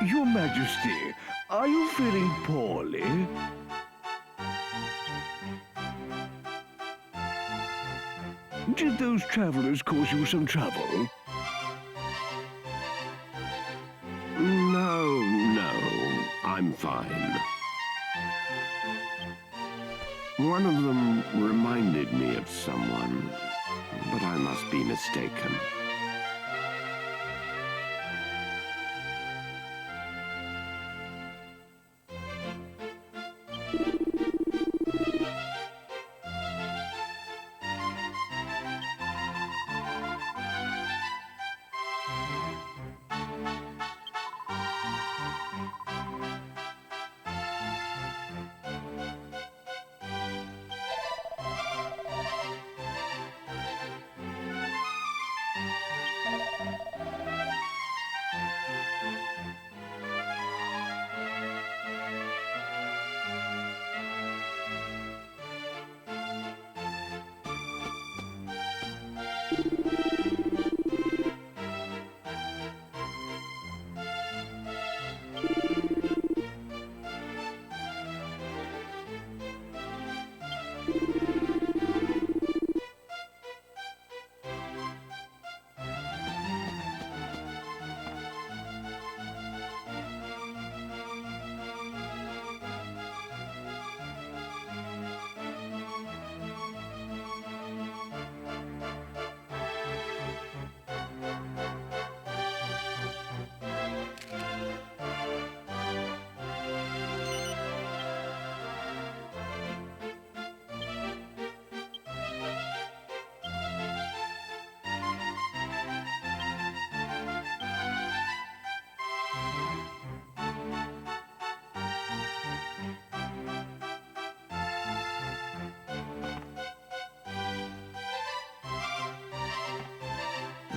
Your Majesty, are you feeling poorly? Did those travelers cause you some trouble? No, I'm fine. One of them reminded me of someone, but I must be mistaken.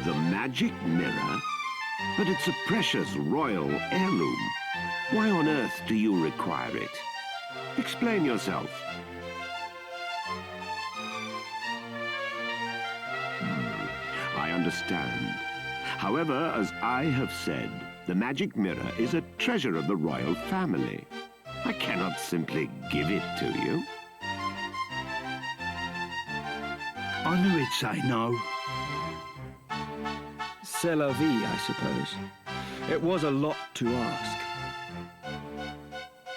The magic mirror? But it's a precious royal heirloom. Why on earth do you require it? Explain yourself. I understand. However, as I have said, the magic mirror is a treasure of the royal family. I cannot simply give it to you. I knew he'd say no. C'est la vie, I suppose. It was a lot to ask.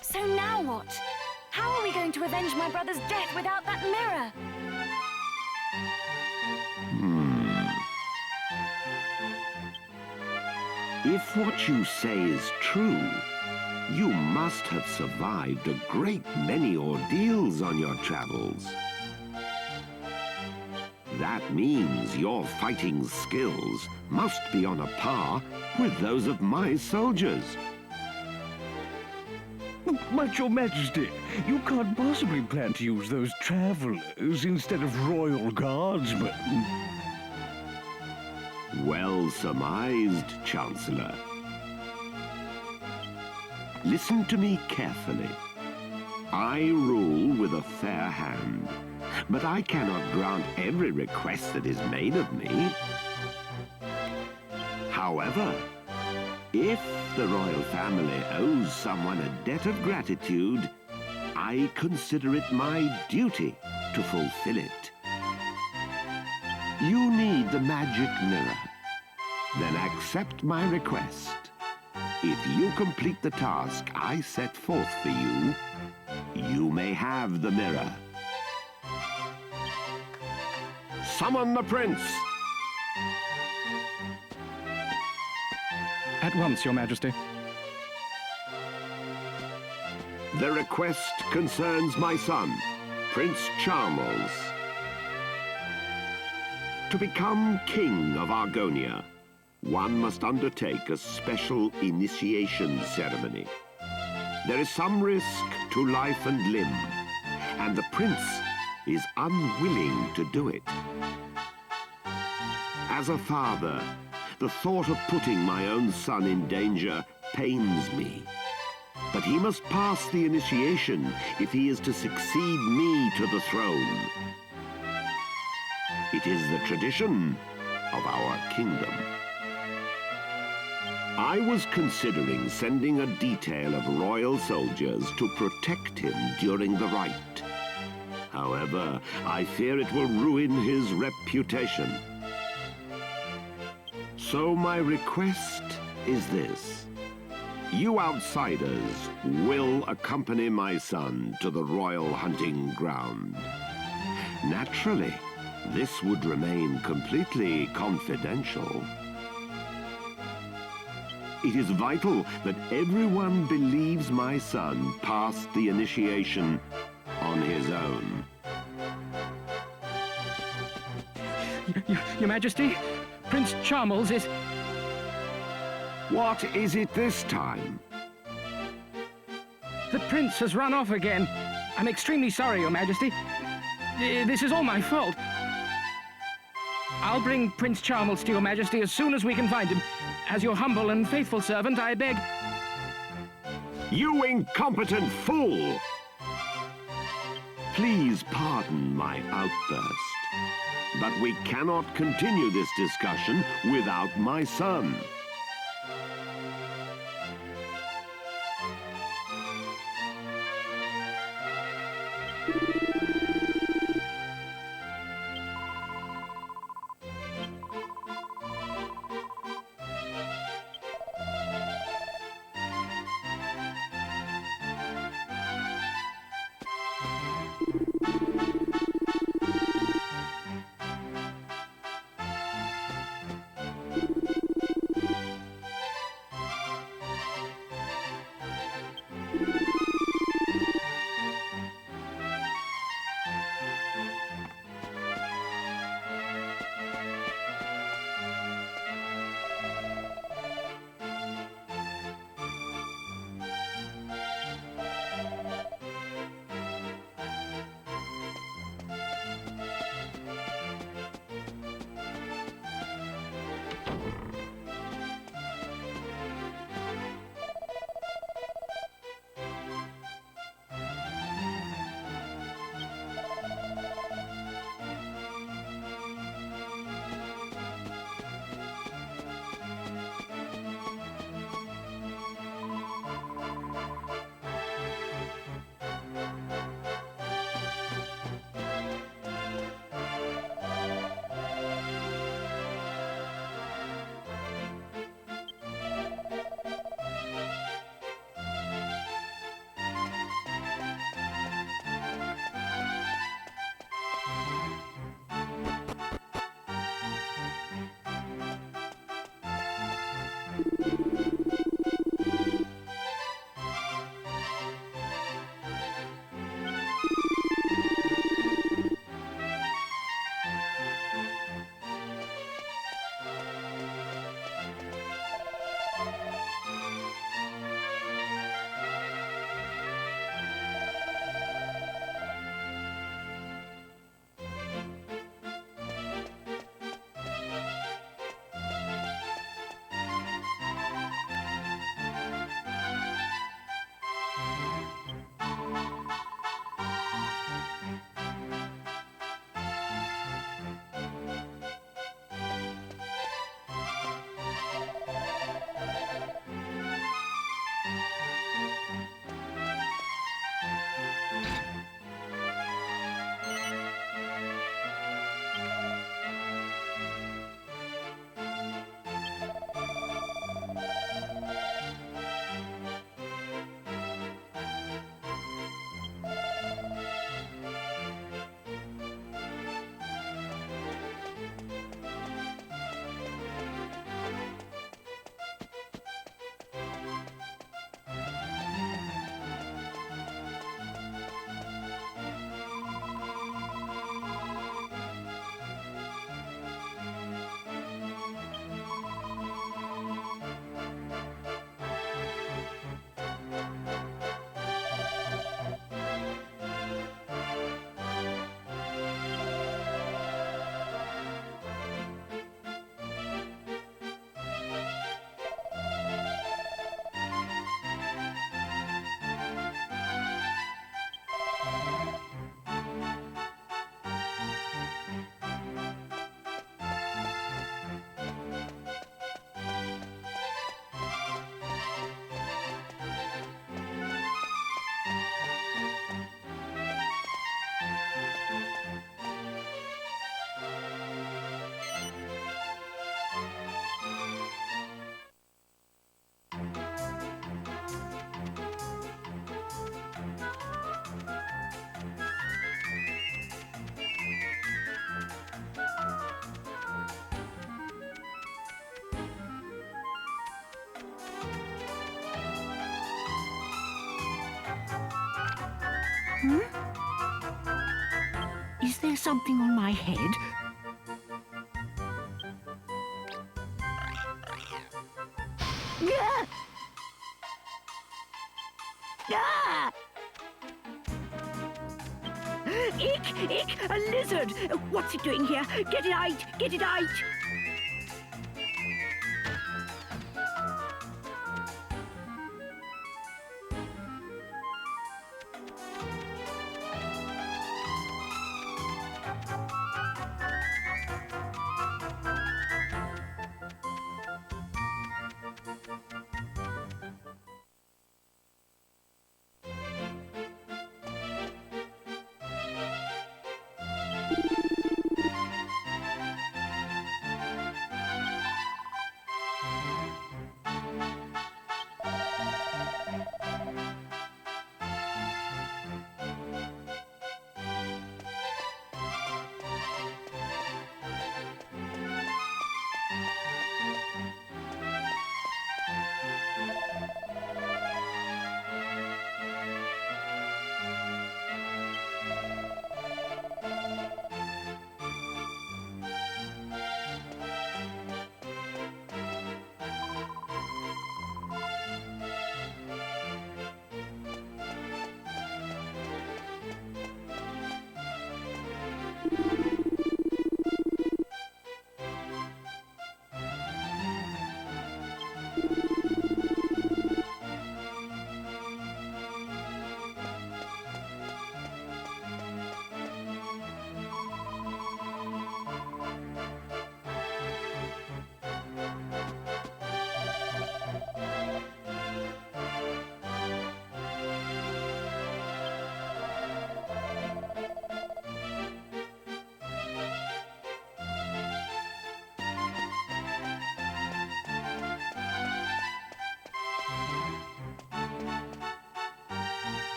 So now what? How are we going to avenge my brother's death without that mirror? If what you say is true, you must have survived a great many ordeals on your travels. That means your fighting skills must be on a par with those of my soldiers. But, Your Majesty, you can't possibly plan to use those travelers instead of royal guardsmen. Well surmised, Chancellor. Listen to me carefully. I rule with a fair hand, but I cannot grant every request that is made of me. However, if the royal family owes someone a debt of gratitude, I consider it my duty to fulfill it. You need the magic mirror. Then accept my request. If you complete the task I set forth for you, you may have the mirror. Summon the prince! At once, Your Majesty. The request concerns my son, Prince Charmles. To become King of Argonia, one must undertake a special initiation ceremony. There is some risk to life and limb, and the prince is unwilling to do it. As a father, the thought of putting my own son in danger pains me. But he must pass the initiation if he is to succeed me to the throne. It is the tradition of our kingdom. I was considering sending a detail of royal soldiers to protect him during the rite. However, I fear it will ruin his reputation. So my request is this. You outsiders will accompany my son to the royal hunting ground. Naturally, this would remain completely confidential. It is vital that everyone believes my son passed the initiation on his own. Your Majesty, Prince Charmles is... What is it this time? The prince has run off again. I'm extremely sorry, Your Majesty. This is all my fault. I'll bring Prince Charmles to Your Majesty as soon as we can find him. As your humble and faithful servant, I beg... You incompetent fool! Please pardon my outburst, but we cannot continue this discussion without my son. Is there something on my head? Yeah! Ah! Ick! A lizard! What's it doing here? Get it out! Get it out!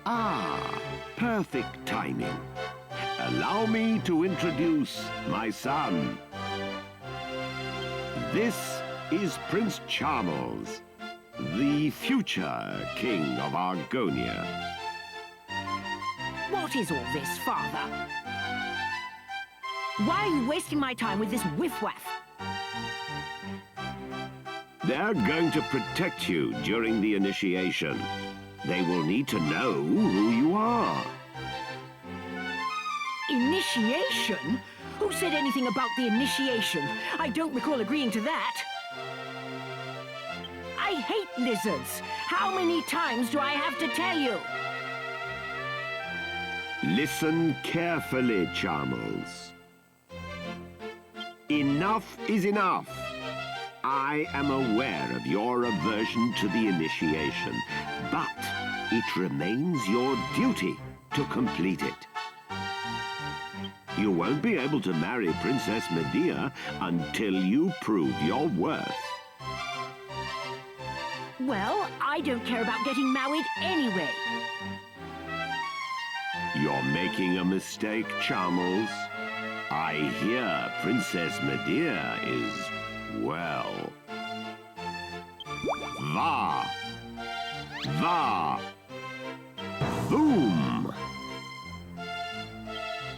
Ah, perfect timing. Allow me to introduce my son. This is Prince Charmles, the future King of Argonia. What is all this, Father? Why are you wasting my time with this whiff-waff? They're going to protect you during the initiation. They will need to know who you are. Initiation? Who said anything about the initiation? I don't recall agreeing to that. I hate lizards. How many times do I have to tell you? Listen carefully, Charmles. Enough is enough. I am aware of your aversion to the initiation, but it remains your duty to complete it. You won't be able to marry Princess Minnie until you prove your worth. Well, I don't care about getting married anyway. You're making a mistake, Charmles. I hear Princess Minnie is, well... Boom!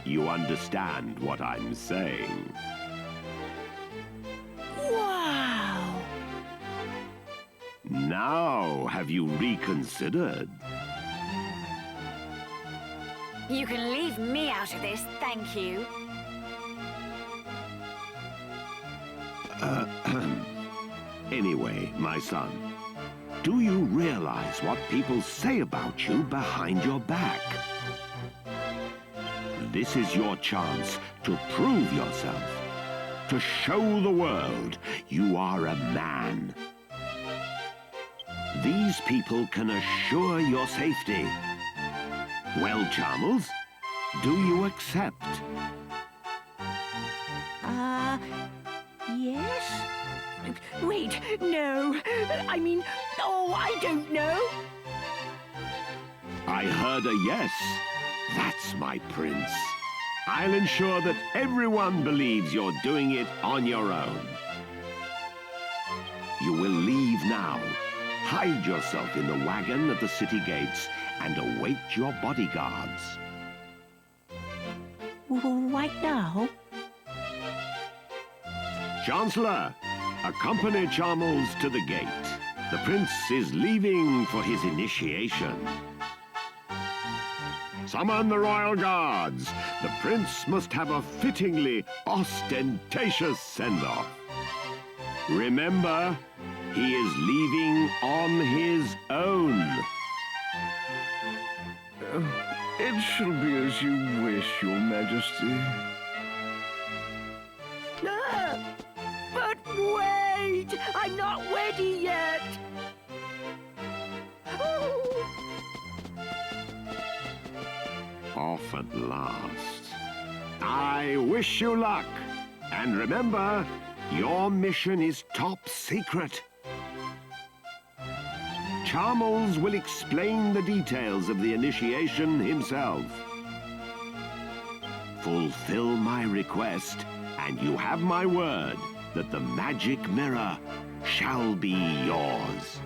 You understand what I'm saying? Wow! Now, have you reconsidered? You can leave me out of this, thank you. Anyway, my son, do you realize what people say about you behind your back? This is your chance to prove yourself, to show the world you are a man. These people can assure your safety. Well, Charmles, do you accept? Yes? Wait, no. I mean, oh, I don't know. I heard a yes. That's my prince. I'll ensure that everyone believes you're doing it on your own. You will leave now. Hide yourself in the wagon at the city gates and await your bodyguards. Right now? Chancellor, accompany Charmles to the gate. The prince is leaving for his initiation. Summon the royal guards. The prince must have a fittingly ostentatious send-off. Remember, he is leaving on his own. It shall be as you wish, Your Majesty. But wait! I'm not ready yet! Off at last. I wish you luck. And remember, your mission is top secret. Charmles will explain the details of the initiation himself. Fulfill my request, and you have my word that the magic mirror shall be yours.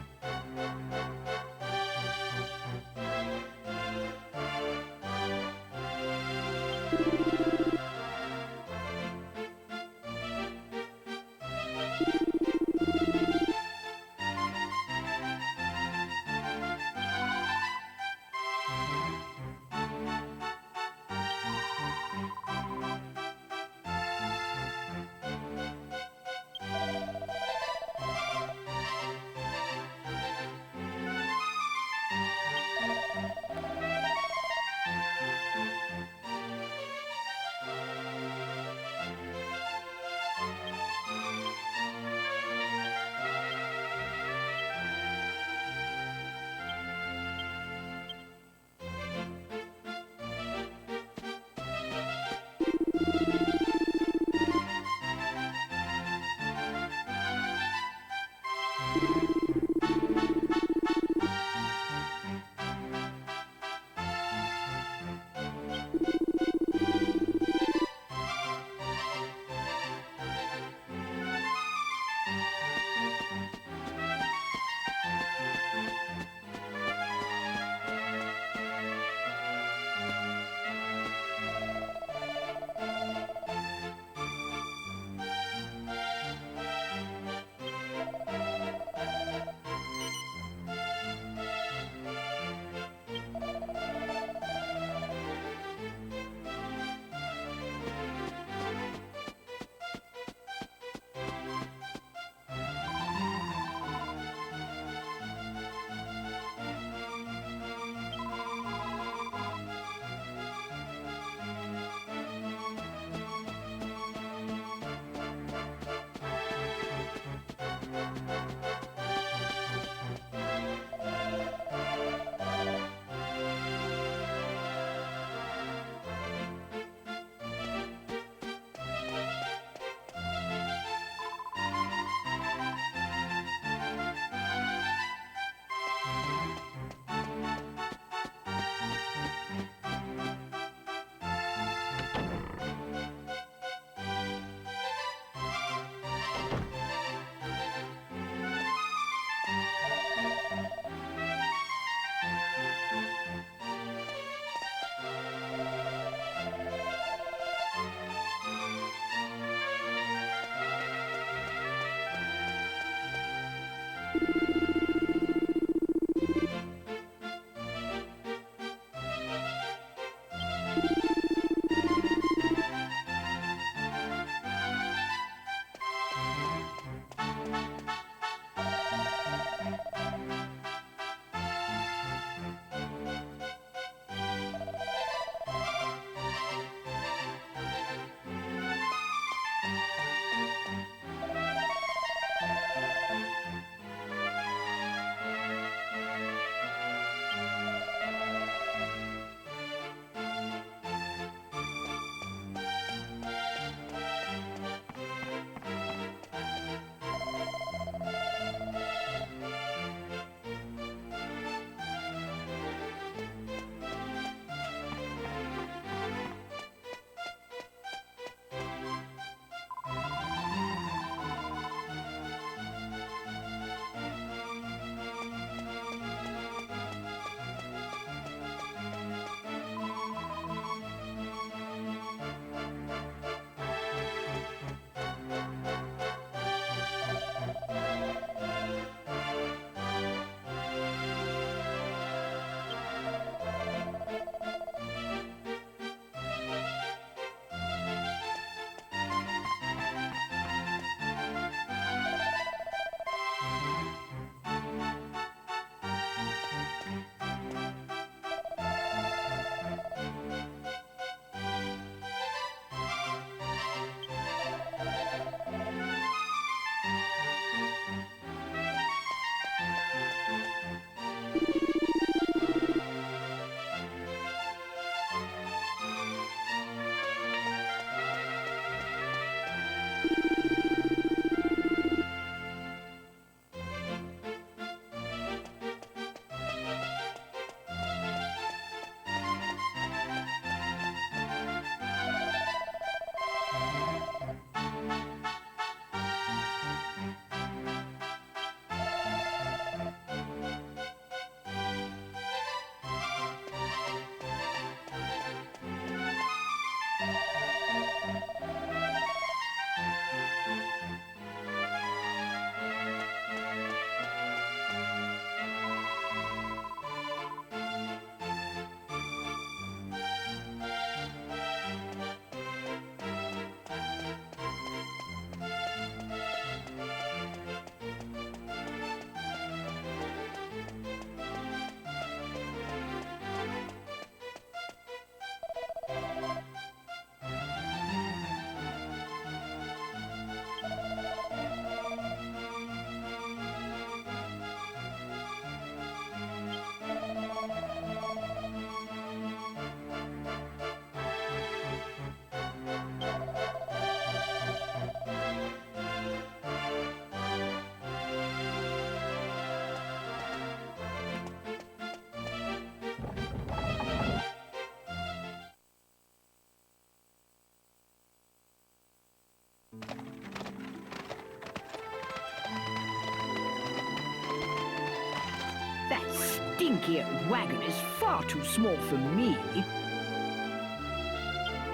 dinky old wagon is far too small for me.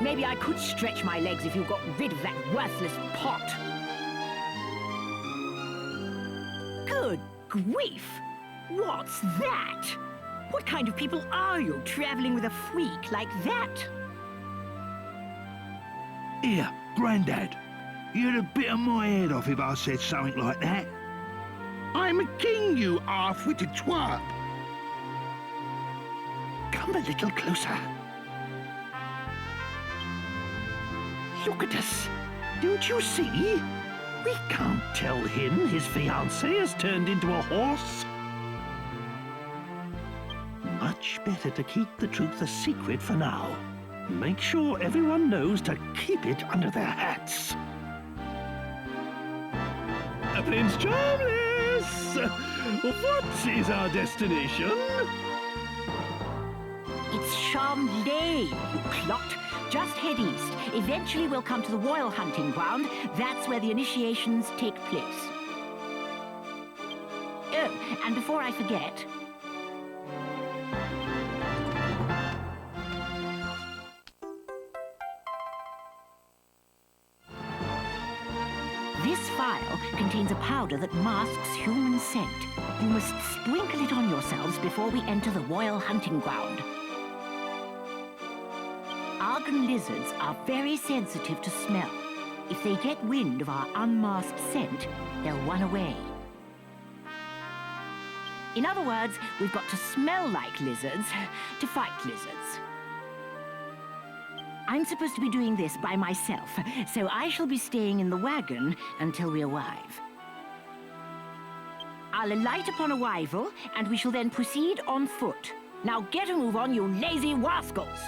Maybe I could stretch my legs if you got rid of that worthless pot. Good grief! What's that? What kind of people are you, traveling with a freak like that? Here, Grandad. You'd have bitten my head off if I said something like that. I'm a king, you half-witted twat. Come a little closer. Look at us. Don't you see? We can't tell him his fiancée has turned into a horse. Much better to keep the truth a secret for now. Make sure everyone knows to keep it under their hats. Prince Charmles! What is our destination? It's Charmles, you clot. Just head east. Eventually we'll come to the royal hunting ground. That's where the initiations take place. Oh, and before I forget... This phial contains a powder that masks human scent. You must sprinkle it on yourselves before we enter the royal hunting ground. Argon lizards are very sensitive to smell. If they get wind of our unmasked scent, they'll run away. In other words, we've got to smell like lizards to fight lizards. I'm supposed to be doing this by myself, so I shall be staying in the wagon until we arrive. I'll alight upon arrival, and we shall then proceed on foot. Now get a move on, you lazy rascals!